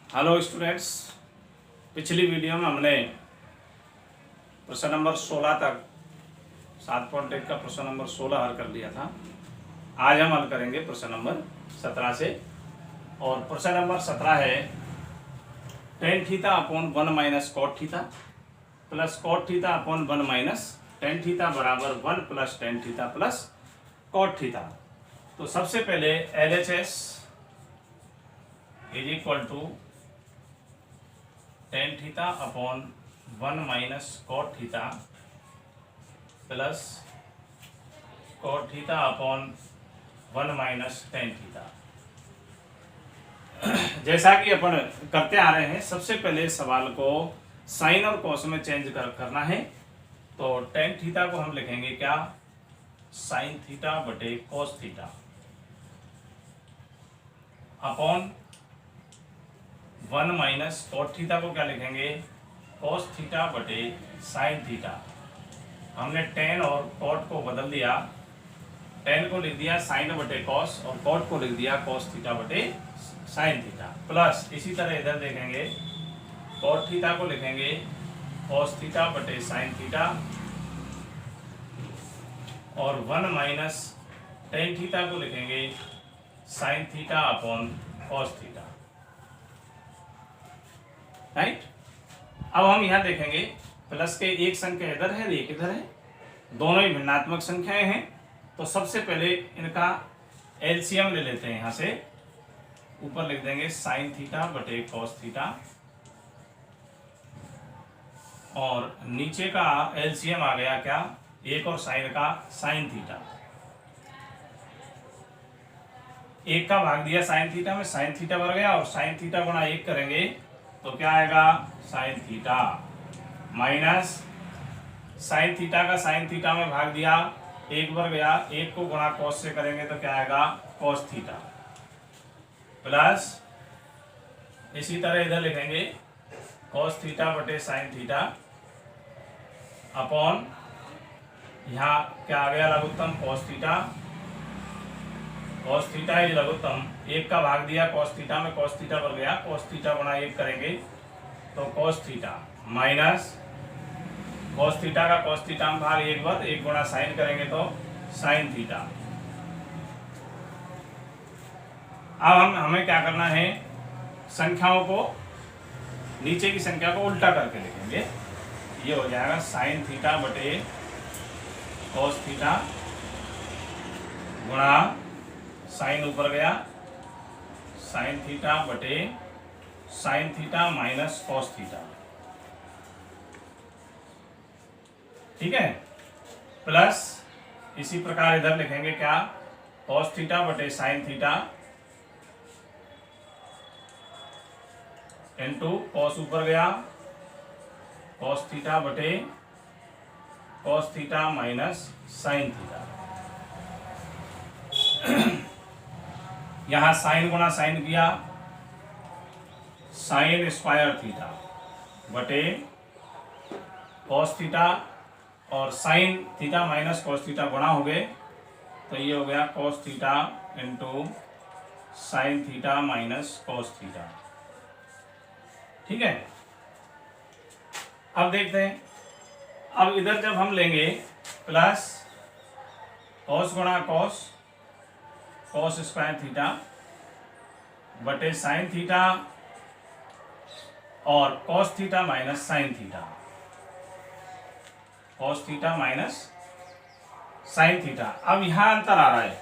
Hello students, पिछली video में हमने प्रश्न नंबर 16 तक 7.1 का प्रश्न नंबर 16 हल कर लिया था। आज हम हल करेंगे प्रश्न नंबर 17 से। और प्रश्न नंबर 17 है tan theta upon 1 minus cot theta plus cot theta upon 1 minus tan theta बराबर 1 plus tan theta plus cot theta. तो सबसे पहले LHS is equal to tan theta upon 1 minus cot theta plus cot theta upon 1 minus tan theta. जैसा कि अपन करते आ रहे हैं, सबसे पहले सवाल को साइन और कॉस में चेंज करना है। तो tan थीटा को हम लिखेंगे क्या, साइन थीटा बटे cos theta upon 1 minus cot theta को क्या लिखेंगे, कॉस थीटा बटे साइन थीटा। हमने tan और कॉट को बदल दिया, tan को लिख दिया साइन बटे कॉस और कॉट को लिख दिया कॉस थीटा बटे साइन थीटा। प्लस इसी तरह इधर देखेंगे, कॉट थीटा को लिखेंगे कॉस थीटा बटे साइन थीटा और 1 माइनस tan थीटा को लिखेंगे sine theta upon cos theta. Right. अब हम यहां देखेंगे प्लस के एक संख्या इधर है, एक इधर है, दोनों ही भिन्नात्मक संख्याएं हैं। तो सबसे पहले इनका एलसीएम ले लेते हैं। यहां से ऊपर लिख देंगे साइन थीटा बटे कॉस थीटा और नीचे का एलसीएम आ गया क्या, एक और साइन का साइन थीटा। एक का भाग दिया साइन थीटा में, साइन थीटा बढ़ गया और साइन थीटा गुणा एक करेंगे तो क्या आएगा, sign theta minus sine theta का साइन थीटा में भाग दिया, एक बढ़ गया, एक को गुणा कॉस से करेंगे तो क्या आएगा, कॉस थीटा प्लस इसी तरह इधर लिखेंगे कॉस थीटा बटे साइन थीटा अपॉन यहाँ क्या आ गया, लघुत्तम cos theta. Cos theta is लघुत्तम, एक का भाग दिया कॉस थीटा में, कॉस थीटा बढ़ गया, कॉस थीटा गुणा एक करेंगे तो cos theta minus cos theta का कॉस थीटा में भाग एक बार, एक गुणा साइन करेंगे तो साइन थीटा। अब हमें क्या करना है, संख्याओं को नीचे की संख्या को उल्टा करके लिखेंगे। ये हो जाएगा साइन थीटा बटे कॉस थीटा गुणा साइन ऊपर गया साइन थीटा बटे sine theta minus cos theta. ठीक है। प्लस इसी प्रकार इधर लिखेंगे क्या, कॉस थीटा बटे साइन थीटा इनटू कॉस ऊपर गया कॉस थीटा बटे cos theta minus sine theta. यहां साइन गुणा साइन किया, साइन स्क्वायर थीटा बटे कॉस थीटा और sine theta minus cos theta गुणा हो गए तो ये हो गया cos theta into sine theta minus cos theta. ठीक है। अब देखते हैं, अब इधर जब हम लेंगे प्लस कॉस गुणा कॉस कॉस स्क्वायर थीटा बटे साइन थीटा और cos theta minus sine theta, cos theta minus sine theta. अब यहां अंतर आ रहा है,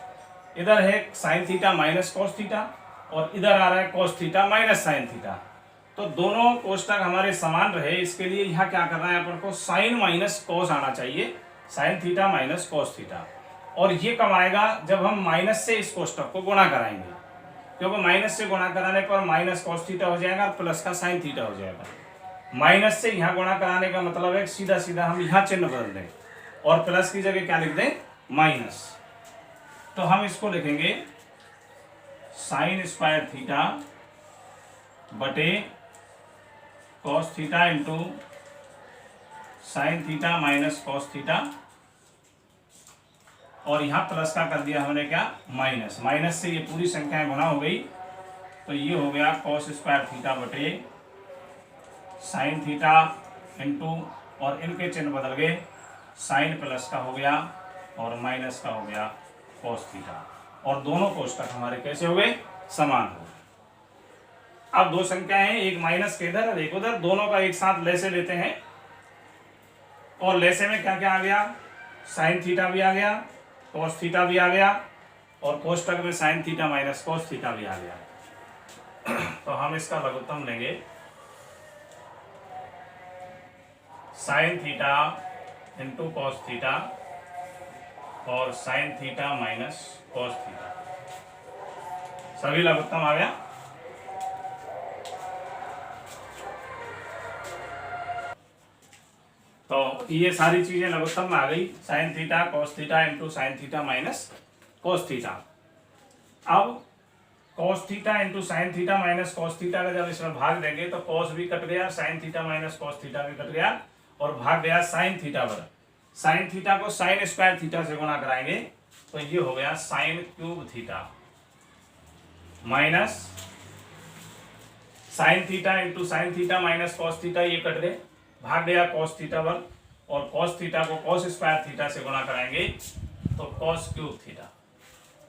इधर है sine theta minus cos theta और इधर आ रहा है cos theta minus sine theta. तो दोनों कोष्टक हमारे समान रहे, इसके लिए यहां क्या करना है अपन को, साइन माइनस कॉस आना चाहिए, sign theta minus cos theta. और ये कब आएगा, जब हम माइनस से इस कोष्टक को गुणा कराएंगे, क्योंकि माइनस से गुणा कराने पर माइनस कॉस थीटा हो जाएगा और प्लस का साइन थीटा हो जाएगा। माइनस से यहाँ गुणा कराने का मतलब है सीधा सीधा हम यहाँ चिन्ह बदल दें और प्लस की जगह क्या लिख दें, माइनस। तो हम इसको लिखेंगे साइन स्क्वायर थीटा बटे cos theta into sine theta minus cos theta और यहाँ प्लस का कर दिया हमने क्या, माइनस। माइनस से ये पूरी संख्याएं गुणा हो गई तो ये हो गया कॉस स्क्वायर थीटा बटे साइन थीटा इंटू, और इनके चिन्ह बदल गए, साइन प्लस का हो गया और माइनस का हो गया कॉस थीटा, और दोनों कोष्टक हमारे कैसे हो गए, समान हो गए। अब दो संख्याएं हैं, एक माइनस के इधर और एक उधर, दोनों का एक साथ लेसे लेते हैं, और लेसे में क्या क्या आ गया, साइन थीटा भी आ गया, कॉस थीटा भी आ गया, और कोष्टक में sine theta minus cos theta भी आ गया। तो हम इसका लघुत्तम लेंगे sine theta into cos theta और sine theta minus cos theta, सभी लघुत्तम आ गया। तो ये सारी चीजें लघुत्तम में आ गई, sine theta cos theta into sine theta minus cos theta. अब cos theta into sine theta minus cos theta का जब इसमें भाग देंगे तो कॉस भी कट गया, sine theta minus cos theta भी कट गया, और भाग गया साइन थीटा पर। साइन थीटा को साइन स्क्वायर थीटा से गुणा कराएंगे तो ये हो गया sign cube theta minus sine theta into sine theta minus cos theta, ये कट गए, भाग गया कॉस थीटा पर, और कॉस थीटा को कॉस स्क्वायर थीटा से गुणा कराएंगे तो कॉस क्यूब थीटा,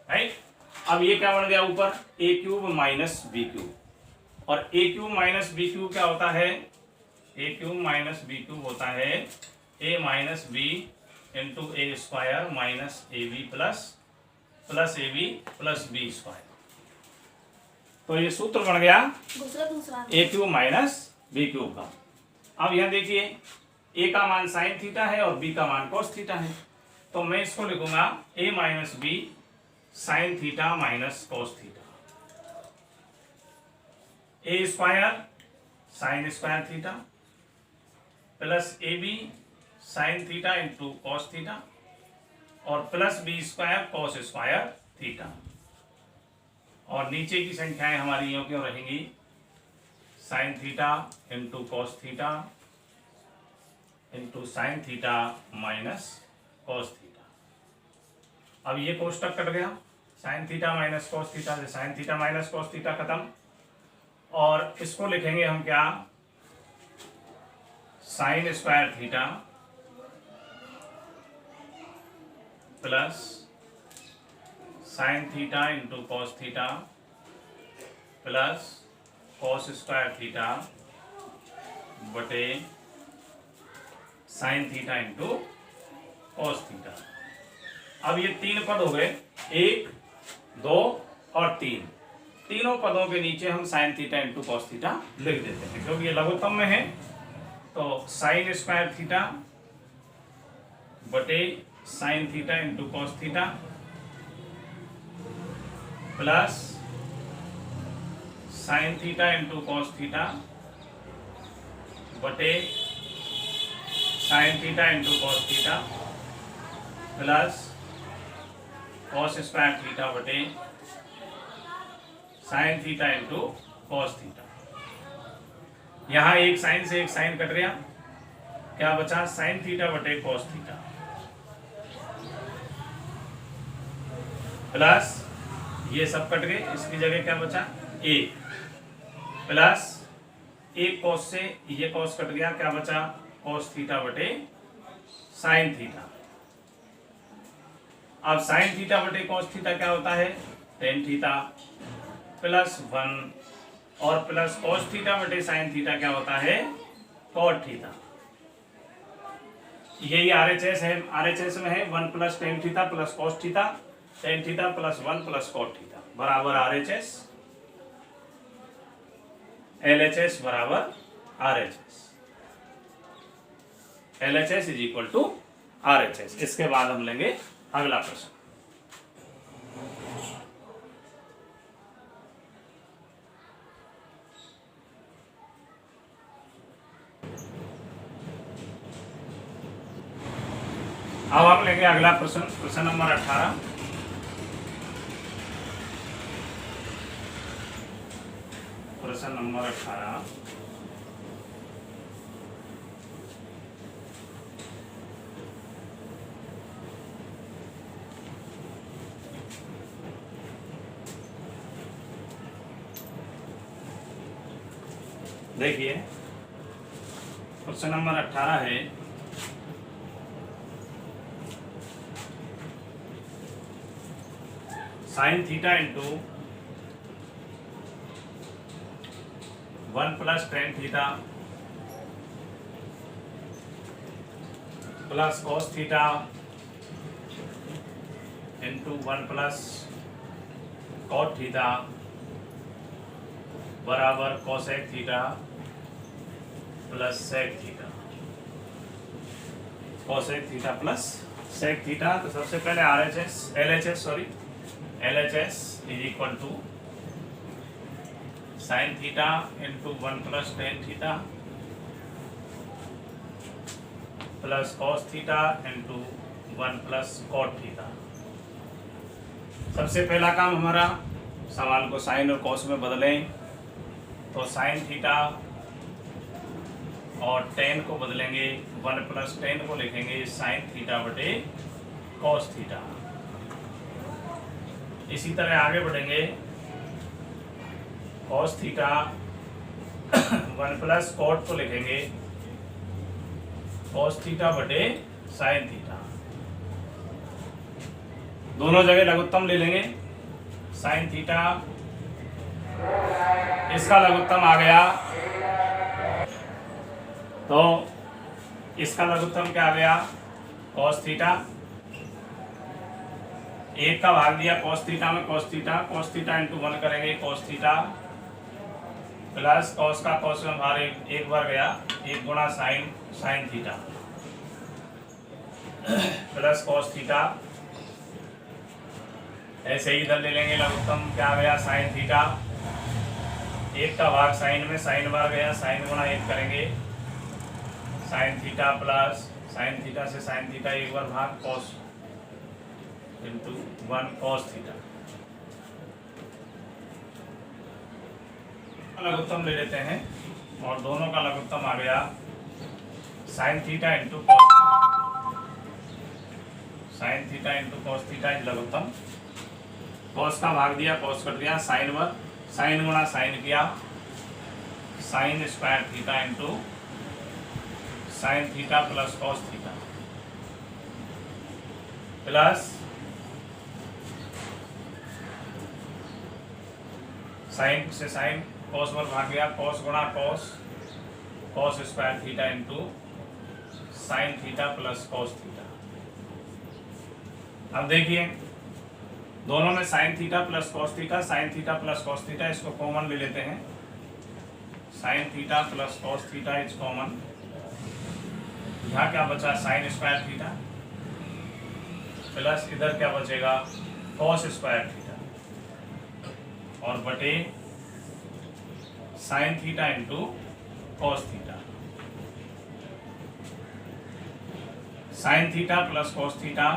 राइट। अब ये क्या बन गया ऊपर, A cube minus B cube, और A cube minus B cube क्या होता है, A cube minus B cube होता है A minus B into A square minus A B plus A B plus B square. तो ये सूत्र बन गया A cube minus B cube का। अब यहां देखिए ए का मान साइन थीटा है और बी का मान कॉस थीटा है, तो मैं इसको लिखूंगा A minus B sine theta minus cos theta, A square sine square theta plus A B sine theta into cos theta और plus B square cos square theta, और नीचे की संख्याएं हमारी यूं क्यों रहेंगी, sine theta into cos theta into sine theta minus cos theta. अब ये कोष्टक कट गया, sine theta minus cos theta से sine theta minus cos theta खत्म, और इसको लिखेंगे हम क्या, sine square theta plus sine theta into cos theta plus cos square theta बटे sine theta into cos theta. अब ये तीन पद हो गए, एक दो और तीन, तीनों पदों के नीचे हम sine theta into cos theta लिख देते हैं, क्योंकि ये लघुत्तम में है। तो साइन स्क्वायर थीटा बटे sine theta into cos theta plus sine theta into cos theta बटे sine theta into cos theta plus cos square theta बटे sine theta into cos theta. यहां एक साइन से एक साइन कट गया, क्या बचा, साइन थीटा बटे कॉस थीटा प्लस ये सब कट गए, इसकी जगह क्या बचा, एक प्लस एक कॉस से ये कॉस कट गया, क्या बचा, कॉस थीटा बटे साइन थीटा। अब साइन थीटा बटे कॉस थीटा क्या होता है, टेन थीटा प्लस 1 और प्लस कॉस थीटा बटे साइन थीटा क्या होता है, कॉट थीटा। यही आरएचएस है, आरएचएस में है 1 plus tan theta plus cos theta, tan theta plus 1 plus cot theta बराबर आरएचएस, एलएचएस बराबर RHS, LHS is equal to RHS. इसके बाद हम लेंगे अगला प्रश्न। अब हम लेंगे अगला प्रश्न, प्रश्न नंबर 18। प्रश्न नंबर 18, देखिए क्वेश्चन नंबर 18 है, sine theta into 1 plus tan theta plus cos theta into 1 plus cot theta बराबर cosec theta plus sec theta. Cosec theta plus sec theta. तो सबसे पहले LHS is equal to sine theta into 1 plus tan theta plus cos theta into 1 plus cot theta. सबसे पहला काम हमारा, सवाल को साइन और कॉस में बदलें। तो साइन थीटा और टेन को बदलेंगे, 1 प्लस टेन को लिखेंगे साइन थीटा बटे कॉस थीटा। इसी तरह आगे बढ़ेंगे, कॉस थीटा 1 प्लस कॉट को लिखेंगे कॉस थीटा बटे साइन थीटा। दोनों जगह लघुत्तम ले लेंगे। साइन थीटा, इसका लघुत्तम आ गया, तो इसका लघुत्तम क्या आ गया, कॉस थीटा। एक का भाग दिया कॉस थीटा में, कॉस थीटा इंटू 1 करेंगे कॉस थीटा प्लस कॉस का कॉस में बाहर एक बार गया, 1 गुणा sign theta plus cos theta. ऐसे ही इधर ले लेंगे लघुत्तम, क्या आ गया साइन थीटा, 1 का भाग साइन में, साइन बार गया, साइन गुणा 1 करेंगे sine theta plus sine theta से साइन थीटा 1 बार भाग कॉस इंटू 1 कॉस थीटा। लघुत्तम ले लेते हैं और दोनों का लघुत्तम आ गया sine theta into cos theta is लघुत्तम। कॉस का भाग दिया, कॉस कट गया, साइन गुणा साइन किया, sine square theta into sine theta plus cos theta plus sine से साइन कॉस पर भाग गया, कॉस गुणा cos square theta into sine theta plus cos theta. अब देखिए दोनों में sine theta plus cos theta, sine theta plus cos theta, इसको कॉमन ले लेते हैं। Sine theta plus cos theta is common. यहाँ क्या बचा, साइन स्क्वायर थीटा प्लस इधर क्या बचेगा कॉस स्क्वायर थीटा और बटे sine theta into cos theta. Sine theta plus cos theta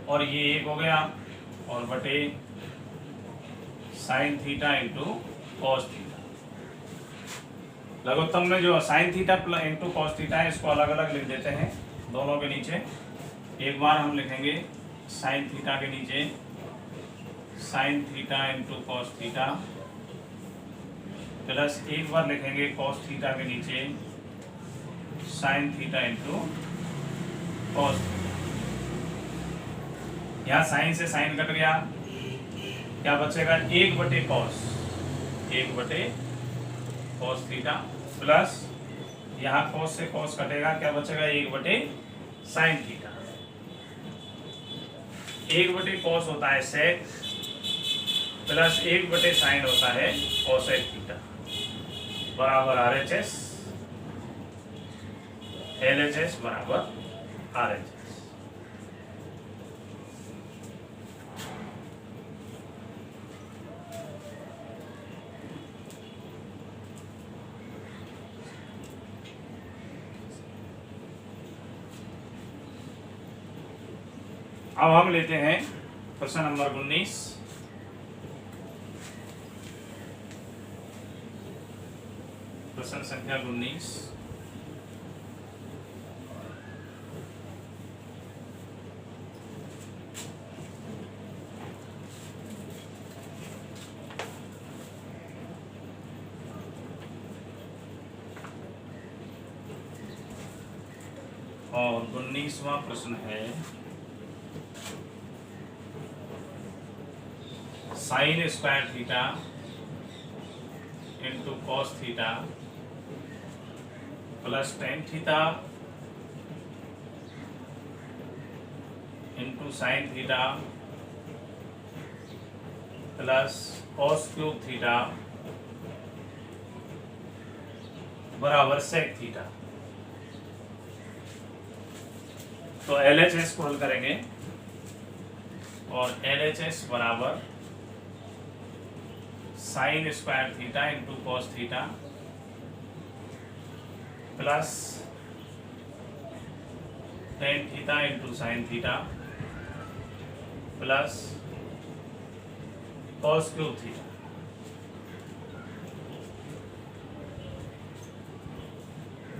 और ये 1 हो गया और बटे sine theta into cos theta. लघुत्तम में जो sine theta into cos theta है, इसको अलग अलग लिख देते हैं दोनों के नीचे। एक बार हम लिखेंगे साइन थीटा के नीचे sign theta into cos theta plus एक बार लिखेंगे कॉस थीटा के नीचे sign theta into cos theta. यहाँ साइन से साइन कट गया, क्या बचेगा 1 बटे कॉस थीटा प्लस यहाँ कॉस से कॉस कटेगा, क्या बचेगा 1 बटे साइन थीटा। 1 बटे कॉस होता है सेक प्लस 1 बटे साइन होता है कोसेक थीटा बराबर RHS, LHS बराबर RHS। अब हम लेते हैं प्रश्न नंबर 19। प्रश्न संख्या 19। और 19वां प्रश्न है sign square theta into cos theta plus tan theta into sine theta plus cos cube theta बराबर सेक थीटा। तो LHS को हल करेंगे और LHS बराबर sign square theta into cos theta plus tan theta into sine theta plus cos cube theta.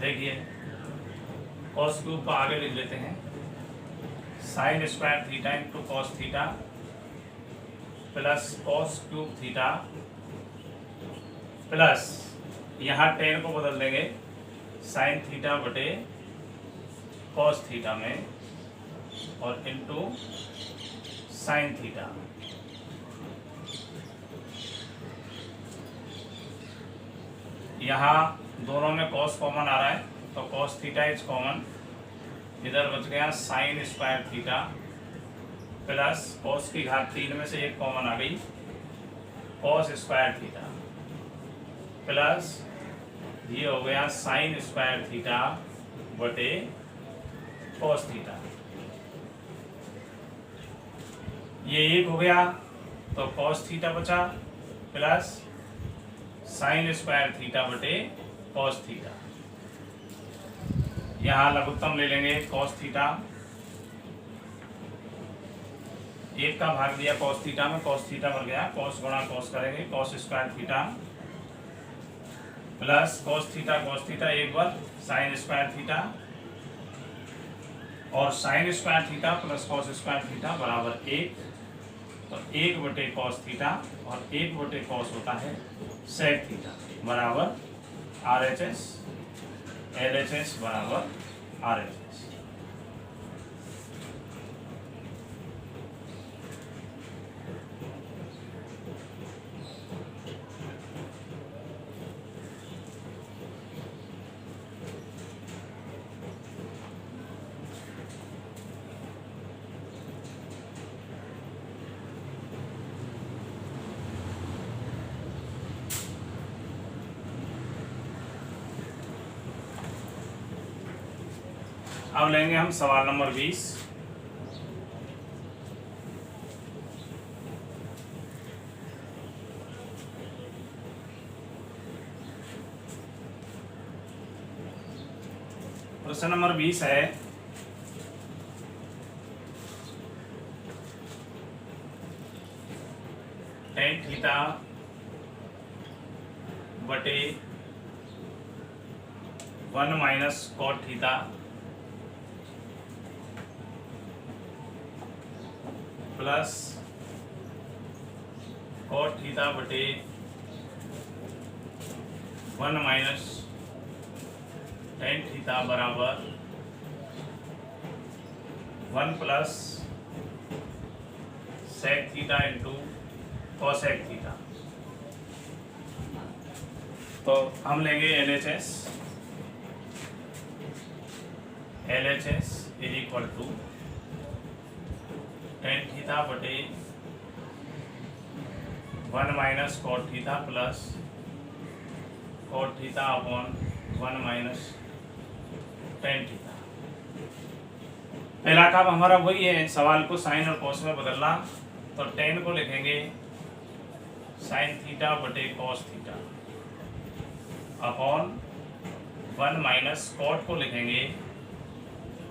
देखिए cos cube को आगे लिख लेते हैं, sign square theta into cos theta plus cos cube theta plus यहाँ टेन को बदल देंगे साइन थीटा बटे कॉस थीटा में और इंटू साइन थीटा। यहाँ दोनों में कॉस कॉमन आ रहा है तो कॉस थीटा इज कॉमन, इधर बच गया sign square theta plus cos की घात 3 में से एक कॉमन आ गई कॉस स्क्वायर थीटा प्लस ये हो गया साइन स्क्वायर थीटा बटे कॉस थीटा। ये एक हो गया तो कॉस थीटा बचा प्लस साइन स्क्वायर थीटा बटे कॉस थीटा। यहाँ लघुत्तम ले लेंगे कॉस थीटा, एक का भाग दिया कॉस थीटा में, कॉस थीटा बन गया कॉस गुणा कॉस करेंगे cos square theta plus cos theta एक बार साइन स्क्वायर थीटा और sign square theta plus cos square theta बराबर 1, तो 1 बटे कॉस थीटा और 1 बटे कॉस होता है सेक थीटा बराबर RHS, LHS बराबर RHS। अब लेंगे हम सवाल नंबर 20। प्रश्न नंबर 20 है टेन थीटा बटे 1 minus cot theta plus cot theta बटे 1 माइनस टेन थीटा बराबर 1 plus sec theta into cosec theta. तो हम लेंगे LHS is equal to tan theta बटे 1 minus cot theta plus cot theta upon 1 minus tan theta. पहला काम हमारा वही है, सवाल को साइन और कॉस में बदलना। तो टेन को लिखेंगे साइन थीटा बटे cos theta upon 1 minus cot को लिखेंगे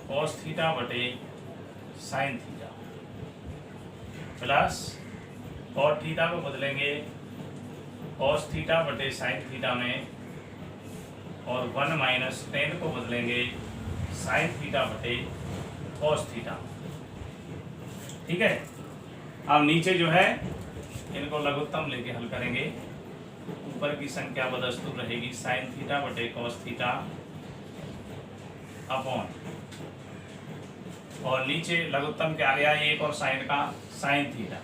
कॉस थीटा बटे sine theta plus cot theta को बदलेंगे कॉस थीटा बटे साइन थीटा में और 1 माइनस टेन को बदलेंगे साइन थीटा बटे कॉस थीटा। ठीक है, अब नीचे जो है इनको लघुत्तम लेके हल करेंगे। ऊपर की संख्या बदस्तूर रहेगी साइन थीटा बटे कॉस थीटा अपॉन और नीचे लघुत्तम क्या आ गया, 1 और साइन का साइन थीटा,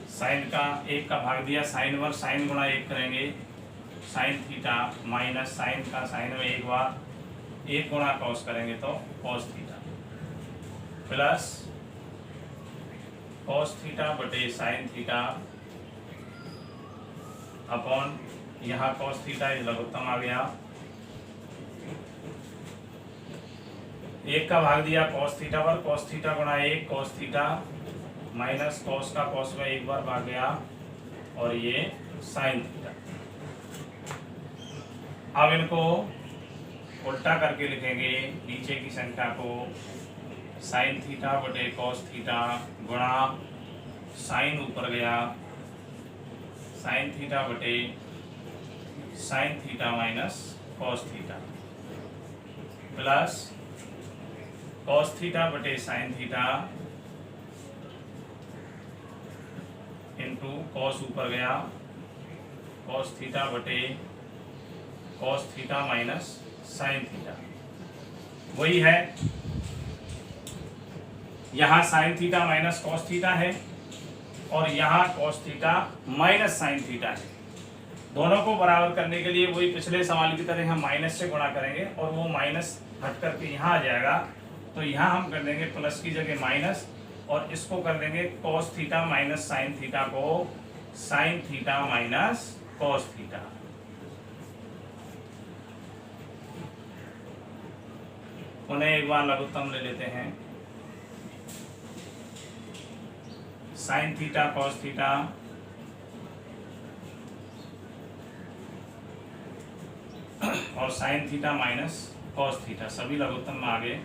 साइन का 1 का भाग दिया साइन 1, साइन गुणा 1 करेंगे साइन थीटा माइनस साइन का साइन में एक बार 1 गुणा कॉस करेंगे तो cos theta plus cos theta बटे साइन थीटा अपॉन यहाँ कॉस थीटा इस लघुत्तम आ गया, 1 का भाग दिया कॉस थीटा पर, कॉस थीटा गुणा 1 कॉस थीटा माइनस कॉस का कॉस में एक बार भाग गया और ये साइन थीटा। अब इनको उल्टा करके लिखेंगे, नीचे की संख्या को साइन थीटा बटे कॉस थीटा गुणा साइन ऊपर गया साइन थीटा बटे sine theta minus cos theta plus cos theta बटे साइन थीटा इंटू कॉस ऊपर गया कॉस थीटा बटे cos theta minus sine theta, वही है यहाँ sign theta minus cos theta है और यहाँ cos theta minus sine theta है। दोनों को बराबर करने के लिए वही पिछले सवाल की तरह हम माइनस से गुणा करेंगे और वो माइनस हट करके यहाँ आ जाएगा, तो यहाँ हम कर देंगे प्लस की जगह माइनस और इसको कर देंगे cos theta minus sine theta को sine theta minus cos theta. उन्हें एक बार लघुत्तम ले लेते हैं, साइन थीटा कॉस थीटा और sine theta minus cos theta सभी लघुत्तम में आ गए।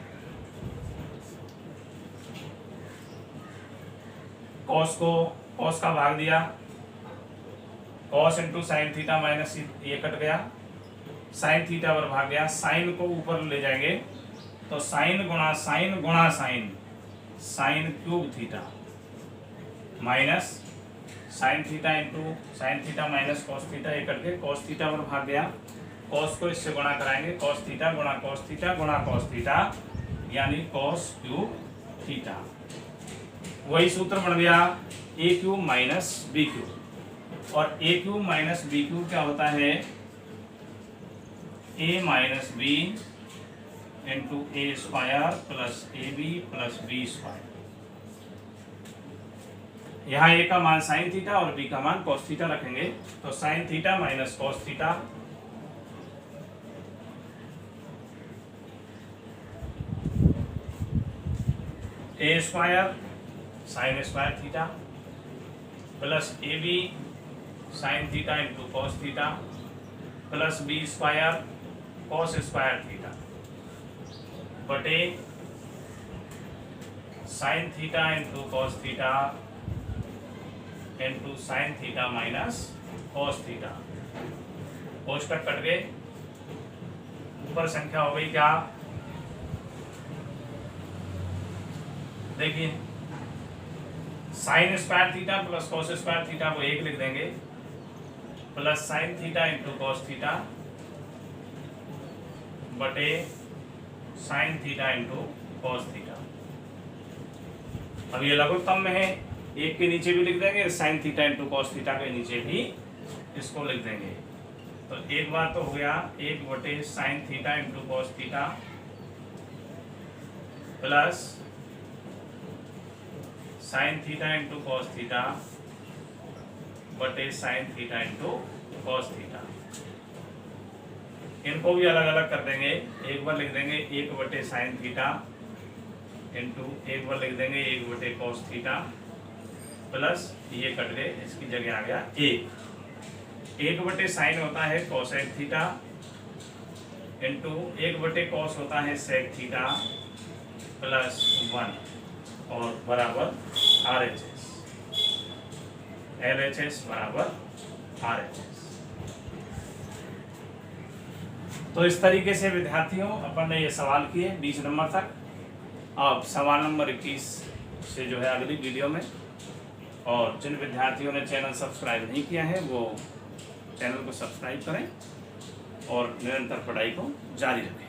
कॉस को कॉस का भाग दिया cos into sine theta minus ये कट गया, साइन थीटा पर भाग गया, साइन को ऊपर ले जाएंगे तो साइन गुणा sine sine cube theta minus sine theta into sine theta minus cos theta ये कट के कॉस थीटा पर भाग गया, कॉस को इससे गुणा कराएंगे कॉस थीटा गुणा कॉस थीटा गुणा कॉस थीटा यानी कॉस क्यूब थीटा। वही सूत्र बन गया A cube minus B cube और A cube minus B cube क्या होता है, A minus B into A square plus A B plus B square. यहाँ ए का मान साइन थीटा और बी का मान कॉस थीटा रखेंगे तो sine theta minus cos theta A square sine square theta plus A B sine theta into cos theta plus B square cos square theta बटे sine theta into cos theta into sine theta minus cos theta. कोष्टक कट गए, ऊपर संख्या हो गई क्या, देखिए sine square theta plus cos square theta को 1 लिख देंगे plus sine theta into cos theta बटे sine theta into cos theta. अब ये लघुत्तम में है, 1 के नीचे भी लिख देंगे sign theta into cos theta के नीचे भी इसको लिख देंगे तो एक बार तो हो गया 1 बटे sine theta into cos theta plus sine theta into cos theta बटे sine theta into cos theta. इनको भी अलग अलग कर देंगे, एक बार लिख देंगे 1 बटे साइन थीटा इंटू एक बार लिख देंगे 1 बटे कॉस थीटा प्लस ये कट गए, इसकी जगह आ गया 1 बटे साइन होता है कोसेक थीटा इंटू 1 बटे कॉस होता है सेक थीटा प्लस 1 और बराबर RHS LHS बराबर RHS। तो इस तरीके से विद्यार्थियों अपन ने ये सवाल किए 20 नंबर तक। अब सवाल नंबर 21 से जो है अगली वीडियो में, और जिन विद्यार्थियों ने चैनल सब्सक्राइब नहीं किया है वो चैनल को सब्सक्राइब करें और निरंतर पढ़ाई को जारी रखें।